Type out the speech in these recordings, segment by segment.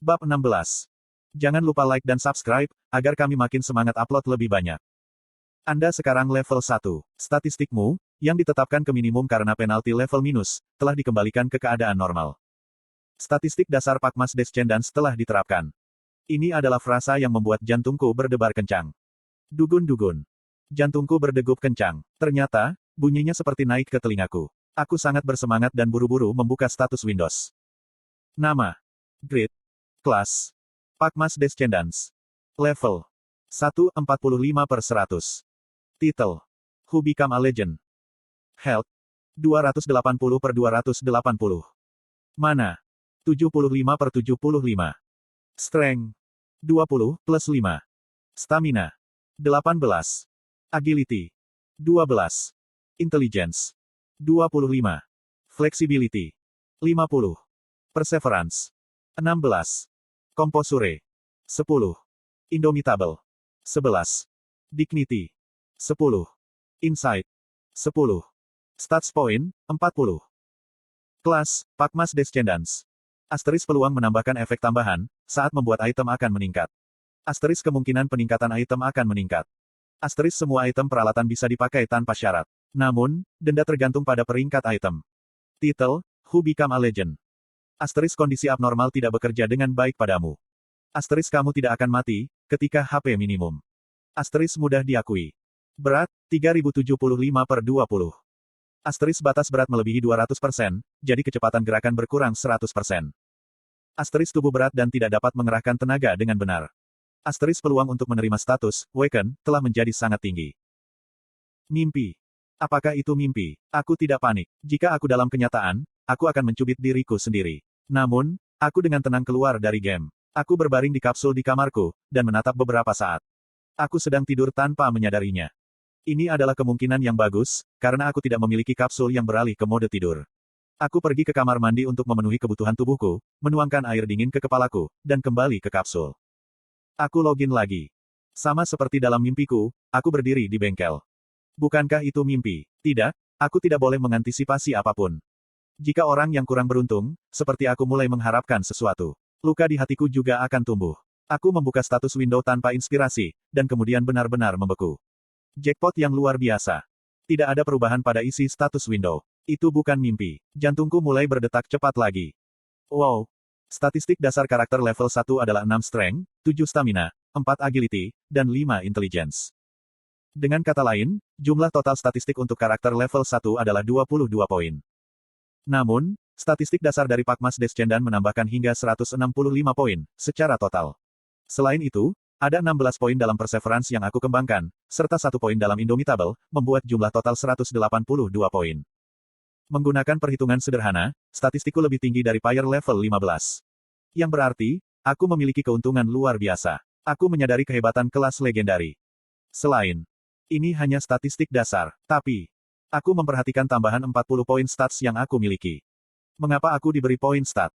Bab 16. Jangan lupa like dan subscribe, agar kami makin semangat upload lebih banyak. Anda sekarang level 1. Statistikmu, yang ditetapkan ke minimum karena penalti level minus, telah dikembalikan ke keadaan normal. Statistik dasar Pakmas Descendants telah diterapkan. Ini adalah frasa yang membuat jantungku berdebar kencang. Dugun-dugun. Jantungku berdegup kencang. Ternyata, bunyinya seperti naik ke telingaku. Aku sangat bersemangat dan buru-buru membuka status Windows. Nama. Grade. Kelas. Pakmas Descendants. Level. 145/100. Title. Who Become a Legend. Health. 280/280. Mana. 75/75. Strength. 20+5. Stamina. 18. Agility. 12. Intelligence. 25. Flexibility. 50. Perseverance. 16. Composure. 10. Indomitable. 11. Dignity. 10. Insight. 10. Stats point, 40. Kelas, Pakmas Descendants. Asteris peluang menambahkan efek tambahan, saat membuat item akan meningkat. Asteris kemungkinan peningkatan item akan meningkat. Asteris semua item peralatan bisa dipakai tanpa syarat. Namun, denda tergantung pada peringkat item. Title, Who Become a Legend. Asteris kondisi abnormal tidak bekerja dengan baik padamu. Asteris kamu tidak akan mati, ketika HP minimum. Asteris mudah diakui. Berat, 3075/20. Asteris batas berat melebihi 200%, jadi kecepatan gerakan berkurang 100%. Asteris tubuh berat dan tidak dapat mengerahkan tenaga dengan benar. Asteris peluang untuk menerima status, Waken, telah menjadi sangat tinggi. Mimpi. Apakah itu mimpi? Aku tidak panik. Jika aku dalam kenyataan, aku akan mencubit diriku sendiri. Namun, aku dengan tenang keluar dari game. Aku berbaring di kapsul di kamarku, dan menatap beberapa saat. Aku sedang tidur tanpa menyadarinya. Ini adalah kemungkinan yang bagus, karena aku tidak memiliki kapsul yang beralih ke mode tidur. Aku pergi ke kamar mandi untuk memenuhi kebutuhan tubuhku, menuangkan air dingin ke kepalaku, dan kembali ke kapsul. Aku login lagi. Sama seperti dalam mimpiku, aku berdiri di bengkel. Bukankah itu mimpi? Tidak, aku tidak boleh mengantisipasi apapun. Jika orang yang kurang beruntung, seperti aku mulai mengharapkan sesuatu, luka di hatiku juga akan tumbuh. Aku membuka status window tanpa inspirasi, dan kemudian benar-benar membeku. Jackpot yang luar biasa. Tidak ada perubahan pada isi status window. Itu bukan mimpi. Jantungku mulai berdetak cepat lagi. Wow. Statistik dasar karakter level 1 adalah 6 strength, 7 stamina, 4 agility, dan 5 intelligence. Dengan kata lain, jumlah total statistik untuk karakter level 1 adalah 22 poin. Namun, statistik dasar dari Pakmas Descendants menambahkan hingga 165 poin, secara total. Selain itu, ada 16 poin dalam Perseverance yang aku kembangkan, serta 1 poin dalam Indomitable, membuat jumlah total 182 poin. Menggunakan perhitungan sederhana, statistikku lebih tinggi dari Pyre level 15. Yang berarti, aku memiliki keuntungan luar biasa. Aku menyadari kehebatan kelas legendari. Selain ini hanya statistik dasar, tapi aku memperhatikan tambahan 40 poin stats yang aku miliki. Mengapa aku diberi poin stat?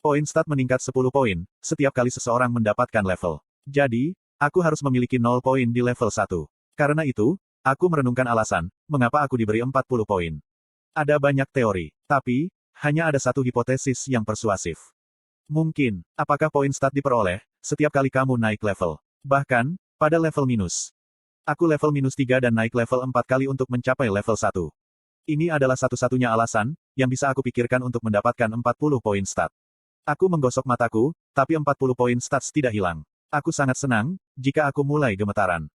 Poin stat meningkat 10 poin, setiap kali seseorang mendapatkan level. Jadi, aku harus memiliki 0 poin di level 1. Karena itu, aku merenungkan alasan, mengapa aku diberi 40 poin. Ada banyak teori, tapi, hanya ada satu hipotesis yang persuasif. Mungkin, apakah poin stat diperoleh, setiap kali kamu naik level. Bahkan, pada level minus. Aku level minus 3 dan naik level 4 kali untuk mencapai level 1. Ini adalah satu-satunya alasan, yang bisa aku pikirkan untuk mendapatkan 40 poin stat. Aku menggosok mataku, tapi 40 poin stats tidak hilang. Aku sangat senang, jika aku mulai gemetaran.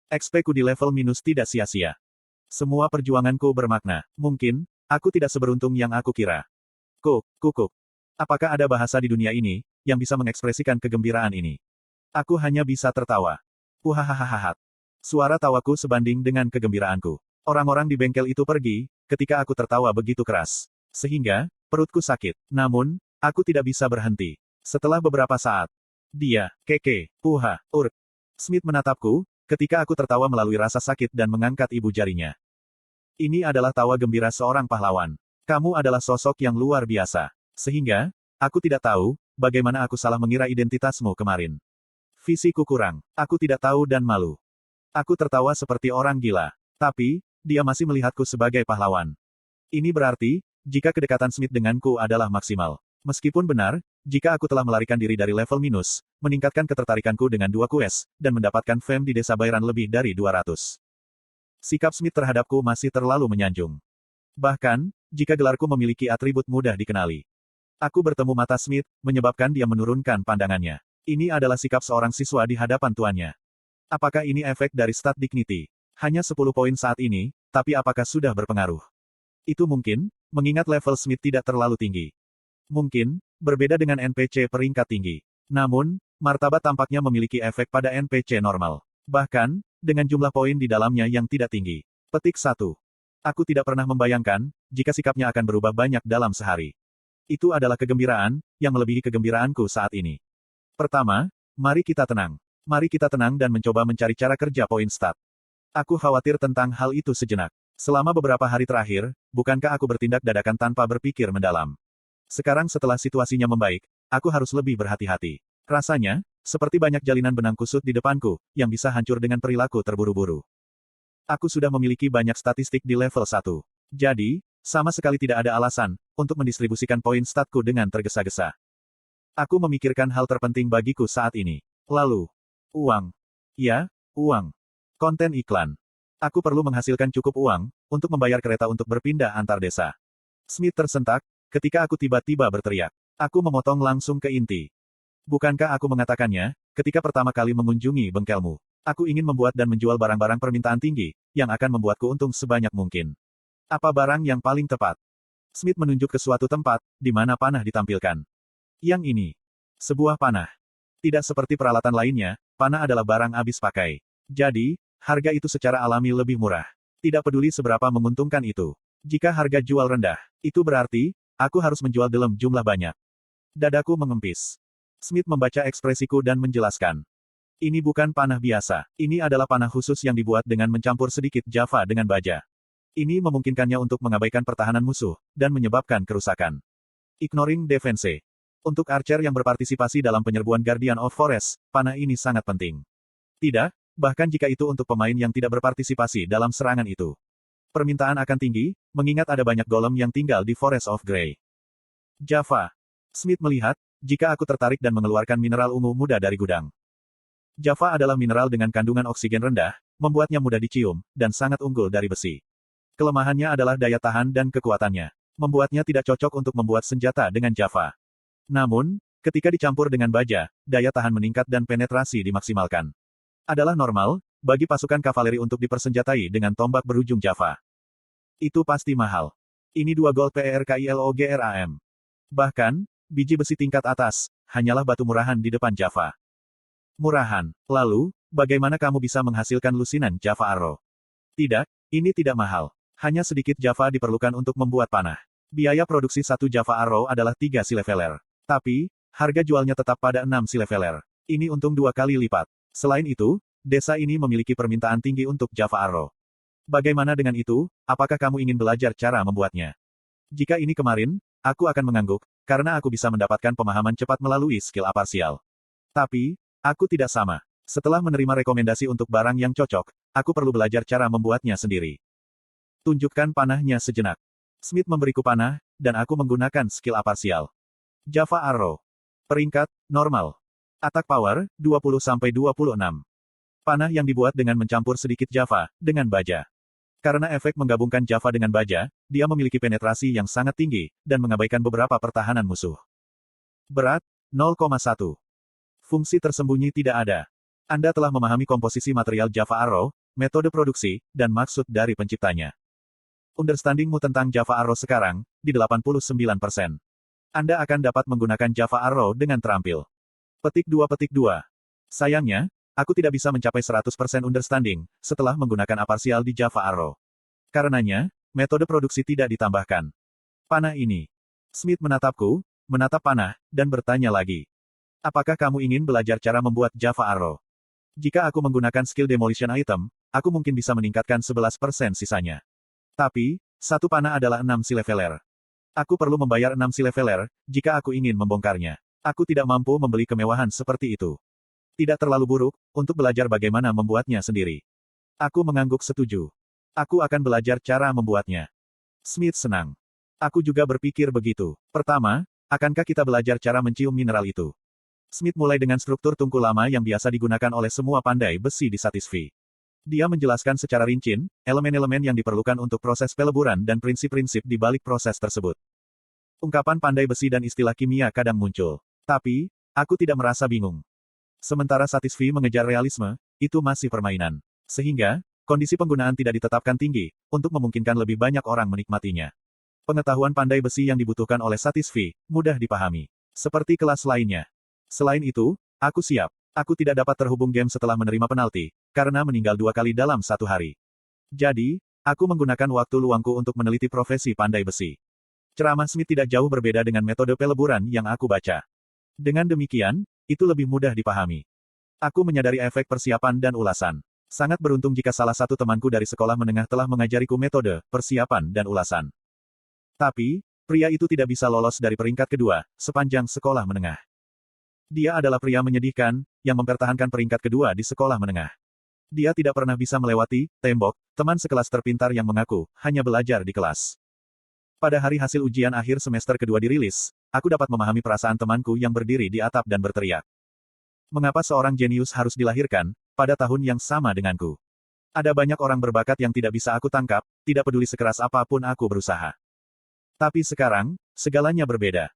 XP ku di level minus tidak sia-sia. Semua perjuanganku bermakna. Mungkin, aku tidak seberuntung yang aku kira. Kukuk. Apakah ada bahasa di dunia ini, yang bisa mengekspresikan kegembiraan ini? Aku hanya bisa tertawa. Hahaha. Suara tawaku sebanding dengan kegembiraanku. Orang-orang di bengkel itu pergi, ketika aku tertawa begitu keras. Sehingga, perutku sakit. Namun, aku tidak bisa berhenti. Setelah beberapa saat, dia, Smith menatapku, ketika aku tertawa melalui rasa sakit dan mengangkat ibu jarinya. Ini adalah tawa gembira seorang pahlawan. Kamu adalah sosok yang luar biasa. Sehingga, aku tidak tahu, bagaimana aku salah mengira identitasmu kemarin. Visiku kurang. Aku tidak tahu dan malu. Aku tertawa seperti orang gila. Tapi, dia masih melihatku sebagai pahlawan. Ini berarti, jika kedekatan Smith denganku adalah maksimal. Meskipun benar, Jika aku telah melarikan diri dari level minus, meningkatkan ketertarikanku dengan 2 quest, dan mendapatkan fame di desa Bayran lebih dari 200. Sikap Smith terhadapku masih terlalu menyanjung. Bahkan, jika gelarku memiliki atribut mudah dikenali. Aku bertemu mata Smith, menyebabkan dia menurunkan pandangannya. Ini adalah sikap seorang siswa di hadapan tuannya. Apakah ini efek dari stat dignity? Hanya 10 poin saat ini, tapi apakah sudah berpengaruh? Itu mungkin, mengingat level Smith tidak terlalu tinggi. Mungkin, berbeda dengan NPC peringkat tinggi. Namun, martabat tampaknya memiliki efek pada NPC normal. Bahkan, dengan jumlah poin di dalamnya yang tidak tinggi. Petik 1. Aku tidak pernah membayangkan, jika sikapnya akan berubah banyak dalam sehari. Itu adalah kegembiraan, yang melebihi kegembiraanku saat ini. Pertama, mari kita tenang. Mari kita tenang dan mencoba mencari cara kerja poin stat. Aku khawatir tentang hal itu sejenak. Selama beberapa hari terakhir, bukankah aku bertindak dadakan tanpa berpikir mendalam? Sekarang setelah situasinya membaik, aku harus lebih berhati-hati. Rasanya, seperti banyak jalinan benang kusut di depanku, yang bisa hancur dengan perilaku terburu-buru. Aku sudah memiliki banyak statistik di level 1. Jadi, sama sekali tidak ada alasan, untuk mendistribusikan poin statku dengan tergesa-gesa. Aku memikirkan hal terpenting bagiku saat ini. Lalu, uang. Ya, uang. Konten iklan. Aku perlu menghasilkan cukup uang, untuk membayar kereta untuk berpindah antar desa. Smith tersentak, ketika aku tiba-tiba berteriak. Aku memotong langsung ke inti. Bukankah aku mengatakannya, ketika pertama kali mengunjungi bengkelmu? Aku ingin membuat dan menjual barang-barang permintaan tinggi, yang akan membuatku untung sebanyak mungkin. Apa barang yang paling tepat? Smith menunjuk ke suatu tempat, di mana panah ditampilkan. Yang ini. Sebuah panah. Tidak seperti peralatan lainnya, panah adalah barang habis pakai. Jadi, harga itu secara alami lebih murah. Tidak peduli seberapa menguntungkan itu. Jika harga jual rendah, itu berarti, aku harus menjual dalam jumlah banyak. Dadaku mengempis. Smith membaca ekspresiku dan menjelaskan. Ini bukan panah biasa. Ini adalah panah khusus yang dibuat dengan mencampur sedikit Java dengan baja. Ini memungkinkannya untuk mengabaikan pertahanan musuh, dan menyebabkan kerusakan. Ignoring defense. Untuk archer yang berpartisipasi dalam penyerbuan Guardian of Forest, panah ini sangat penting. Tidak, bahkan jika itu untuk pemain yang tidak berpartisipasi dalam serangan itu. Permintaan akan tinggi, mengingat ada banyak golem yang tinggal di Forest of Grey. Java. Smith melihat, jika aku tertarik dan mengeluarkan mineral ungu muda dari gudang. Java adalah mineral dengan kandungan oksigen rendah, membuatnya mudah dicium, dan sangat unggul dari besi. Kelemahannya adalah daya tahan dan kekuatannya. Membuatnya tidak cocok untuk membuat senjata dengan Java. Namun, ketika dicampur dengan baja, daya tahan meningkat dan penetrasi dimaksimalkan. Adalah normal, bagi pasukan kavaleri untuk dipersenjatai dengan tombak berujung Java. Itu pasti mahal. Ini 2 gold PERKILOGRAM. Bahkan, biji besi tingkat atas, hanyalah batu murahan di depan Java. Murahan. Lalu, bagaimana kamu bisa menghasilkan lusinan Java Arrow? Tidak, ini tidak mahal. Hanya sedikit Java diperlukan untuk membuat panah. Biaya produksi 1 Java Arrow adalah 3 sileveler. Tapi, harga jualnya tetap pada 6 sileveler. Ini untung 2 kali lipat. Selain itu, desa ini memiliki permintaan tinggi untuk Java Arrow. Bagaimana dengan itu, apakah kamu ingin belajar cara membuatnya? Jika ini kemarin, aku akan mengangguk, karena aku bisa mendapatkan pemahaman cepat melalui skill aparsial. Tapi, aku tidak sama. Setelah menerima rekomendasi untuk barang yang cocok, aku perlu belajar cara membuatnya sendiri. Tunjukkan panahnya sejenak. Smith memberiku panah, dan aku menggunakan skill aparsial. Java Arrow. Peringkat, normal. Attack power, 20-26. Panah yang dibuat dengan mencampur sedikit Java, dengan baja. Karena efek menggabungkan Java dengan baja, dia memiliki penetrasi yang sangat tinggi, dan mengabaikan beberapa pertahanan musuh. Berat, 0,1. Fungsi tersembunyi tidak ada. Anda telah memahami komposisi material Java Arrow, metode produksi, dan maksud dari penciptanya. Understanding-mu tentang Java Arrow sekarang, di 89%. Anda akan dapat menggunakan Java Arrow dengan terampil. Petik 2. Sayangnya, aku tidak bisa mencapai 100% understanding, setelah menggunakan aparsial di Java Arrow. Karenanya, metode produksi tidak ditambahkan. Panah ini. Smith menatapku, menatap panah, dan bertanya lagi. Apakah kamu ingin belajar cara membuat Java Arrow? Jika aku menggunakan skill demolition item, aku mungkin bisa meningkatkan 11% sisanya. Tapi, satu panah adalah 6 sileveler. Aku perlu membayar 6 sileveler, jika aku ingin membongkarnya. Aku tidak mampu membeli kemewahan seperti itu. Tidak terlalu buruk, untuk belajar bagaimana membuatnya sendiri. Aku mengangguk setuju. Aku akan belajar cara membuatnya. Smith senang. Aku juga berpikir begitu. Pertama, Akankah kita belajar cara mencium mineral itu? Smith mulai dengan struktur tungku lama yang biasa digunakan oleh semua pandai besi di Satisfy. Dia menjelaskan secara rinci, elemen-elemen yang diperlukan untuk proses peleburan dan prinsip-prinsip di balik proses tersebut. Ungkapan pandai besi dan istilah kimia kadang muncul. Tapi, aku tidak merasa bingung. Sementara Satisfy mengejar realisme, itu masih permainan. Sehingga, kondisi penggunaan tidak ditetapkan tinggi, untuk memungkinkan lebih banyak orang menikmatinya. Pengetahuan pandai besi yang dibutuhkan oleh Satisfy, mudah dipahami. Seperti kelas lainnya. Selain itu, aku siap. Aku tidak dapat terhubung game setelah menerima penalti, karena meninggal 2 kali dalam 1 hari. Jadi, aku menggunakan waktu luangku untuk meneliti profesi pandai besi. Ceramah Smith tidak jauh berbeda dengan metode peleburan yang aku baca. Dengan demikian, itu lebih mudah dipahami. Aku menyadari efek persiapan dan ulasan. Sangat beruntung jika salah satu temanku dari sekolah menengah telah mengajariku metode, persiapan dan ulasan. Tapi, pria itu tidak bisa lolos dari peringkat kedua, sepanjang sekolah menengah. Dia adalah pria menyedihkan, yang mempertahankan peringkat kedua di sekolah menengah. Dia tidak pernah bisa melewati tembok, teman sekelas terpintar yang mengaku, hanya belajar di kelas. Pada hari hasil ujian akhir semester kedua dirilis, aku dapat memahami perasaan temanku yang berdiri di atap dan berteriak. Mengapa seorang jenius harus dilahirkan, pada tahun yang sama denganku? Ada banyak orang berbakat yang tidak bisa aku tangkap, tidak peduli sekeras apapun aku berusaha. Tapi sekarang, segalanya berbeda.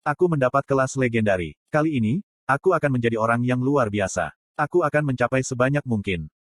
Aku mendapat kelas legendari. Kali ini, aku akan menjadi orang yang luar biasa. Aku akan mencapai sebanyak mungkin.